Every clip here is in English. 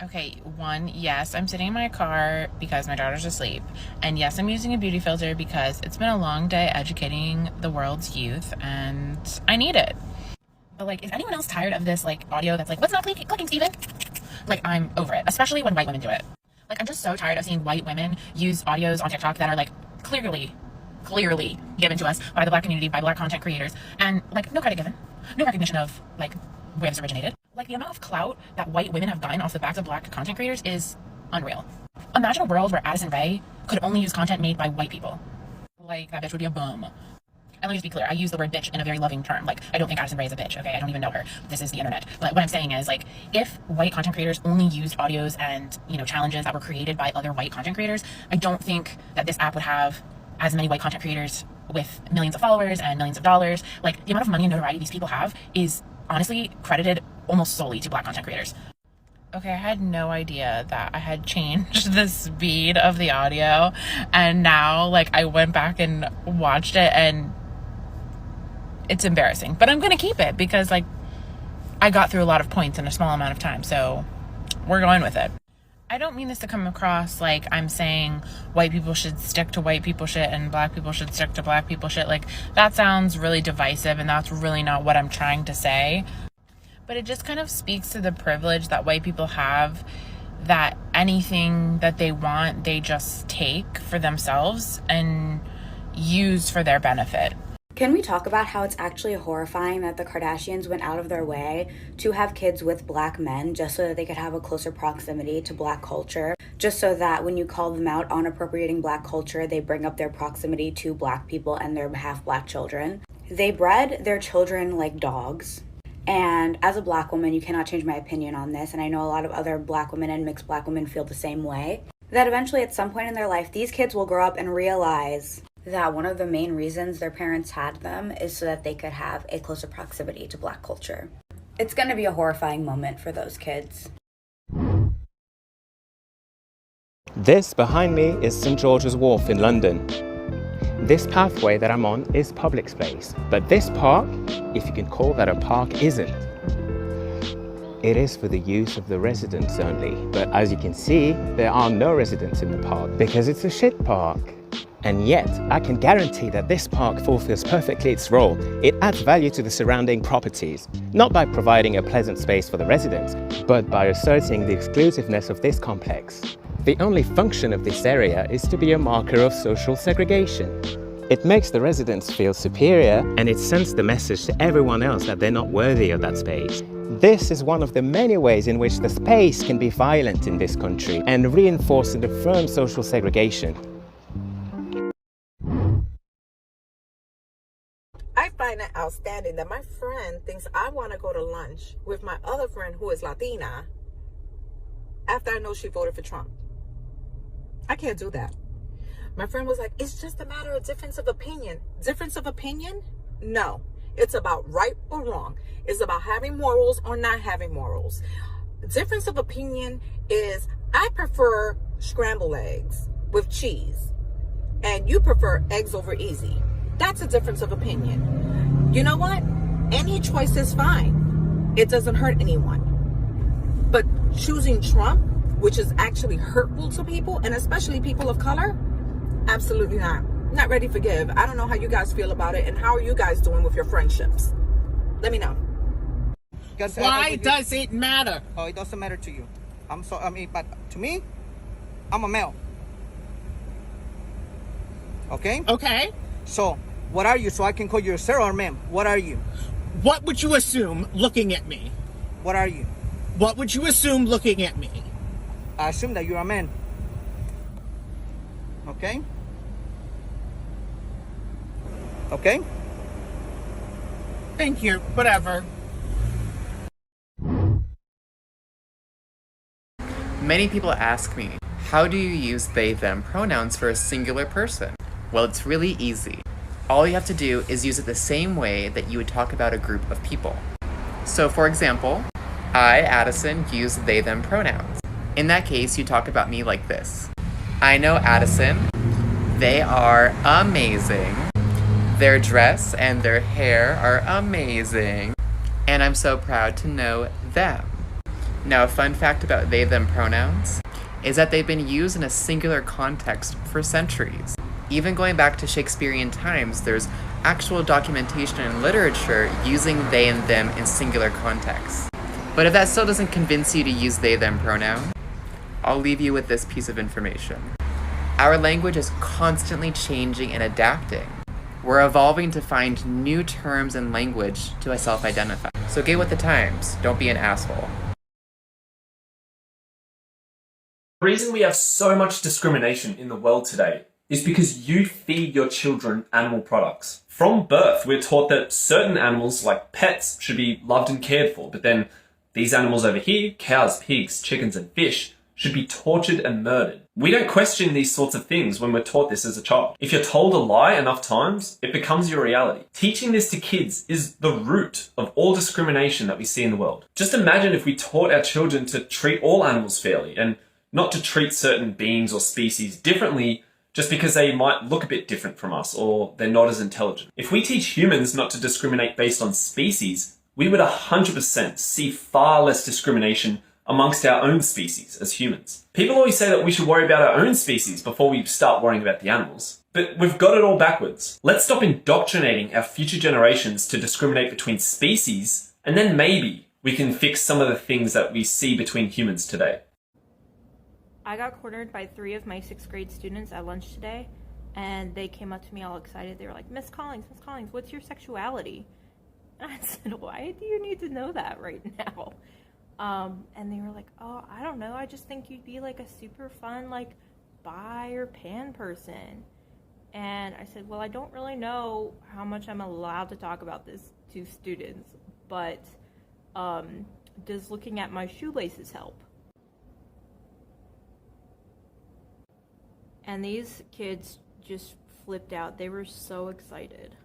Okay, one, yes, I'm sitting in my car because my daughter's asleep. And yes, I'm using a beauty filter because it's been a long day educating the world's youth and I need it. But like, is anyone else tired of this like audio that's like, what's not clicking, Steven? Like, I'm over it, especially when white women do it. Like, I'm just so tired of seeing white women use audios on TikTok that are like clearly given to us by the black community, by black content creators, and like no credit given, no recognition of like where this originated. Like, the amount of clout that white women have gotten off the backs of black content creators is unreal. Imagine a world where Addison Rae could only use content made by white people. Like, that bitch would be a bum. And let me just be clear, I use the word bitch in a very loving term. Like, I don't think Addison Rae is a bitch, okay? I don't even know her. This is the internet. But what I'm saying is, like, if white content creators only used audios and, you know, challenges that were created by other white content creators, I don't think that this app would have as many white content creators with millions of followers and millions of dollars. Like, the amount of money and notoriety these people have is honestly credited almost solely to black content creators. Okay, I had no idea that I had changed the speed of the audio, and now like I went back and watched it and it's embarrassing, but I'm gonna keep it because like I got through a lot of points in a small amount of time, so we're going with it. I don't mean this to come across like I'm saying white people should stick to white people shit and black people should stick to black people shit. Like, that sounds really divisive and that's really not what I'm trying to say. But it just kind of speaks to the privilege that white people have, that anything that they want, they just take for themselves and use for their benefit. Can we talk about how it's actually horrifying that the Kardashians went out of their way to have kids with black men just so that they could have a closer proximity to black culture, just so that when you call them out on appropriating black culture, they bring up their proximity to black people and their half-black children. They bred their children like dogs. And as a black woman, you cannot change my opinion on this, and I know a lot of other black women and mixed black women feel the same way, that eventually at some point in their life, these kids will grow up and realize that one of the main reasons their parents had them is so that they could have a closer proximity to black culture. It's going to be a horrifying moment for those kids. This behind me is St George's Wharf in London. This pathway that I'm on is public space, but this park, if you can call that a park, isn't. It is for the use of the residents only, but as you can see, there are no residents in the park because it's a shit park. And yet, I can guarantee that this park fulfills perfectly its role. It adds value to the surrounding properties, not by providing a pleasant space for the residents, but by asserting the exclusiveness of this complex. The only function of this area is to be a marker of social segregation. It makes the residents feel superior, and it sends the message to everyone else that they're not worthy of that space. This is one of the many ways in which the space can be violent in this country and reinforce and affirm social segregation. I find it outstanding that my friend thinks I want to go to lunch with my other friend who is Latina after I know she voted for Trump. I can't do that. My friend was like, it's just a matter of difference of opinion. Difference of opinion? No. It's about right or wrong. It's about having morals or not having morals. Difference of opinion is I prefer scrambled eggs with cheese and you prefer eggs over easy. That's a difference of opinion. You know what? Any choice is fine. It doesn't hurt anyone. But choosing Trump, which is actually hurtful to people, and especially people of color, absolutely not. Not ready to forgive. I don't know how you guys feel about it, and how are you guys doing with your friendships? Let me know. Why does it matter? Oh, it doesn't matter to you. But to me, I'm a male. Okay? Okay. So, what are you? So I can call you a sir or ma'am. What are you? What would you assume looking at me? What are you? What would you assume looking at me? I assume that you're a man. Okay? Okay? Thank you. Whatever. Many people ask me, how do you use they, them pronouns for a singular person? Well, it's really easy. All you have to do is use it the same way that you would talk about a group of people. So for example, I, Addison, use they, them pronouns. In that case, you talk about me like this. I know Addison. They are amazing. Their dress and their hair are amazing. And I'm so proud to know them. Now, a fun fact about they them pronouns is that they've been used in a singular context for centuries. Even going back to Shakespearean times, there's actual documentation in literature using they and them in singular contexts. But if that still doesn't convince you to use they them pronoun, I'll leave you with this piece of information. Our language is constantly changing and adapting. We're evolving to find new terms and language to self-identify. So get with the times, don't be an asshole. The reason we have so much discrimination in the world today is because you feed your children animal products. From birth, we're taught that certain animals, like pets, should be loved and cared for, but then these animals over here, cows, pigs, chickens, and fish, should be tortured and murdered. We don't question these sorts of things when we're taught this as a child. If you're told a lie enough times, it becomes your reality. Teaching this to kids is the root of all discrimination that we see in the world. Just imagine if we taught our children to treat all animals fairly and not to treat certain beings or species differently just because they might look a bit different from us or they're not as intelligent. If we teach humans not to discriminate based on species, we would 100% see far less discrimination amongst our own species as humans. People always say that we should worry about our own species before we start worrying about the animals. But we've got it all backwards. Let's stop indoctrinating our future generations to discriminate between species, and then maybe we can fix some of the things that we see between humans today. I got cornered by 3 of my 6th grade students at lunch today, and they came up to me all excited. They were like, Miss Collins, what's your sexuality? And I said, why do you need to know that right now? And they were like, oh, I don't know. I just think you'd be like a super fun, like, bi or pan person. And I said, well, I don't really know how much I'm allowed to talk about this to students, but does looking at my shoelaces help? And these kids just flipped out. They were so excited.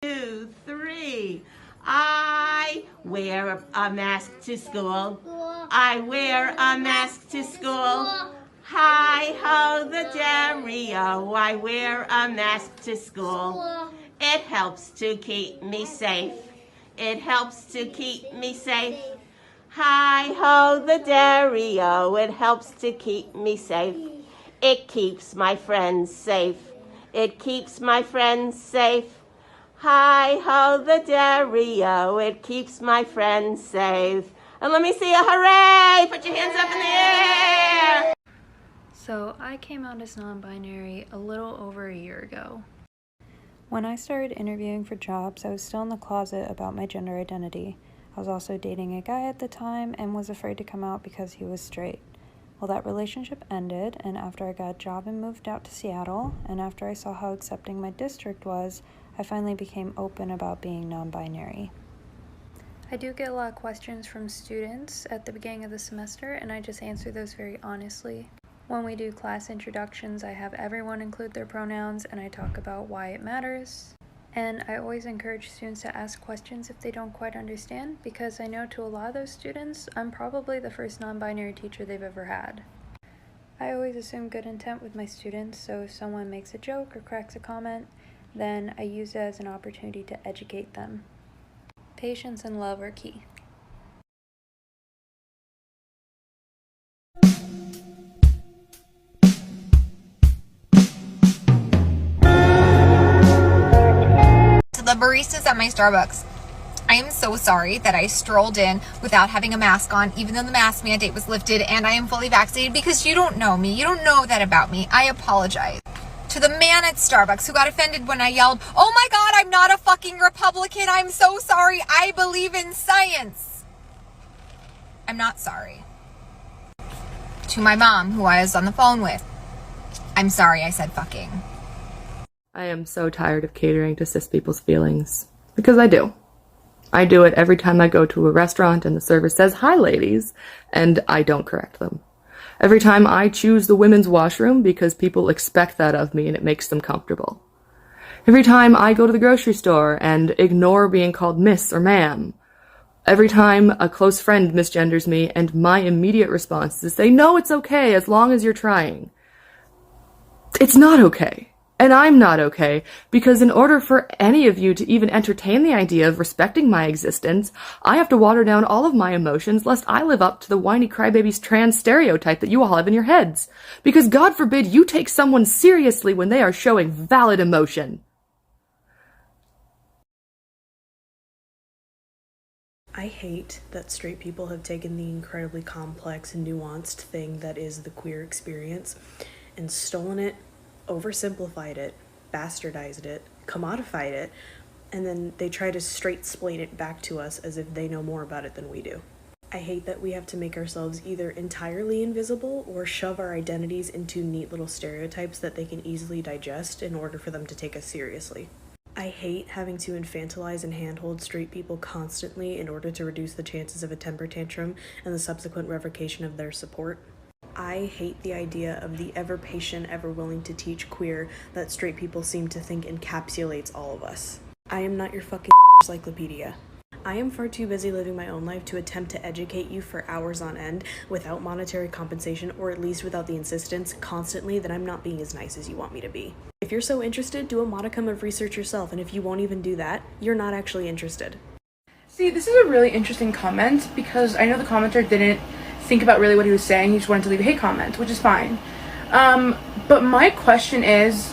2, 3. I wear a mask to school. I wear a mask to school. Hi ho the Dario. I wear a mask to school. It helps to keep me safe. It helps to keep me safe. Hi ho the Dario. It helps to keep me safe. It keeps my friends safe. It keeps my friends safe. Hi ho the Dario. It keeps my friends safe. And let me see a hooray! Put your hands up in the air! So I came out as non-binary a little over a year ago. When I started interviewing for jobs, I was still in the closet about my gender identity. I was also dating a guy at the time and was afraid to come out because he was straight. Well, that relationship ended, and after I got a job and moved out to Seattle, and after I saw how accepting my district was, I finally became open about being non-binary. I do get a lot of questions from students at the beginning of the semester, and I just answer those very honestly. When we do class introductions, I have everyone include their pronouns, and I talk about why it matters. And I always encourage students to ask questions if they don't quite understand, because I know to a lot of those students, I'm probably the first non-binary teacher they've ever had. I always assume good intent with my students, so if someone makes a joke or cracks a comment, then I use it as an opportunity to educate them. Patience and love are key. To the baristas at my Starbucks, I am so sorry that I strolled in without having a mask on, even though the mask mandate was lifted and I am fully vaccinated, because you don't know me. You don't know that about me. I apologize. To the man at Starbucks who got offended when I yelled, oh my God, I'm not a fucking Republican. I'm so sorry. I believe in science. I'm not sorry. To my mom, who I was on the phone with, I'm sorry I said fucking. I am so tired of catering to cis people's feelings. Because I do. I do it every time I go to a restaurant and the server says, hi ladies, and I don't correct them. Every time I choose the women's washroom because people expect that of me and it makes them comfortable. Every time I go to the grocery store and ignore being called miss or ma'am. Every time a close friend misgenders me and my immediate response is to say, no, it's okay as long as you're trying. It's not okay. And I'm not okay, because in order for any of you to even entertain the idea of respecting my existence, I have to water down all of my emotions lest I live up to the whiny crybabies trans stereotype that you all have in your heads. Because God forbid you take someone seriously when they are showing valid emotion. I hate that straight people have taken the incredibly complex and nuanced thing that is the queer experience and stolen it, oversimplified it, bastardized it, commodified it, and then they try to straight-splain it back to us as if they know more about it than we do. I hate that we have to make ourselves either entirely invisible or shove our identities into neat little stereotypes that they can easily digest in order for them to take us seriously. I hate having to infantilize and handhold straight people constantly in order to reduce the chances of a temper tantrum and the subsequent revocation of their support. I hate the idea of the ever patient, ever willing to teach queer that straight people seem to think encapsulates all of us. I am not your fucking encyclopedia. I am far too busy living my own life to attempt to educate you for hours on end without monetary compensation, or at least without the insistence constantly that I'm not being as nice as you want me to be. If you're so interested, do a modicum of research yourself, and if you won't even do that, you're not actually interested. See, this is a really interesting comment because I know the commenter didn't think about really what he was saying. He just wanted to leave a hate comment, which is fine. But my question is,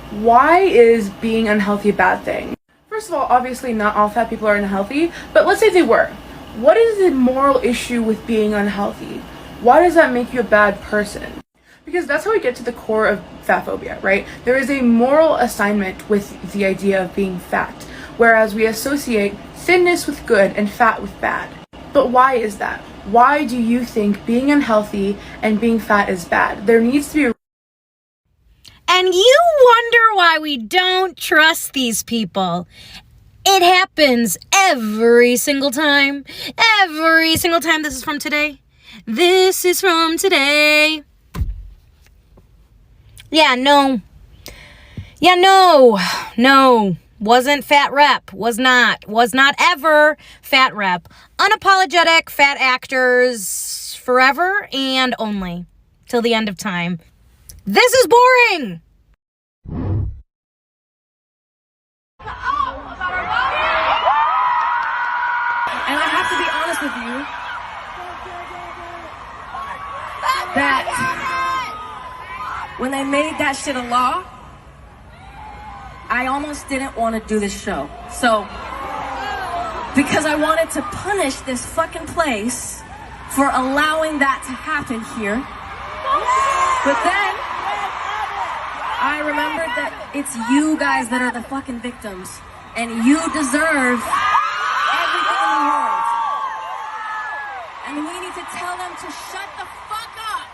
why is being unhealthy a bad thing? First of all, obviously not all fat people are unhealthy, but let's say they were. What is the moral issue with being unhealthy? Why does that make you a bad person? Because that's how we get to the core of fat phobia, right? There is a moral assignment with the idea of being fat, whereas we associate thinness with good and fat with bad. But why is that? Why do you think being unhealthy and being fat is bad? There needs to be a... And you wonder why we don't trust these people. It happens every single time. Every single time. This is from today. This is from today. Yeah, no. Wasn't fat rep. Was not ever fat rep. Unapologetic fat actors forever and only. Till the end of time. This is boring! And I have to be honest with you that when they made that shit a law, I almost didn't want to do this show. So, because I wanted to punish this fucking place for allowing that to happen here. But then I remembered that it's you guys that are the fucking victims, and you deserve everything in the world. And we need to tell them to shut the fuck up.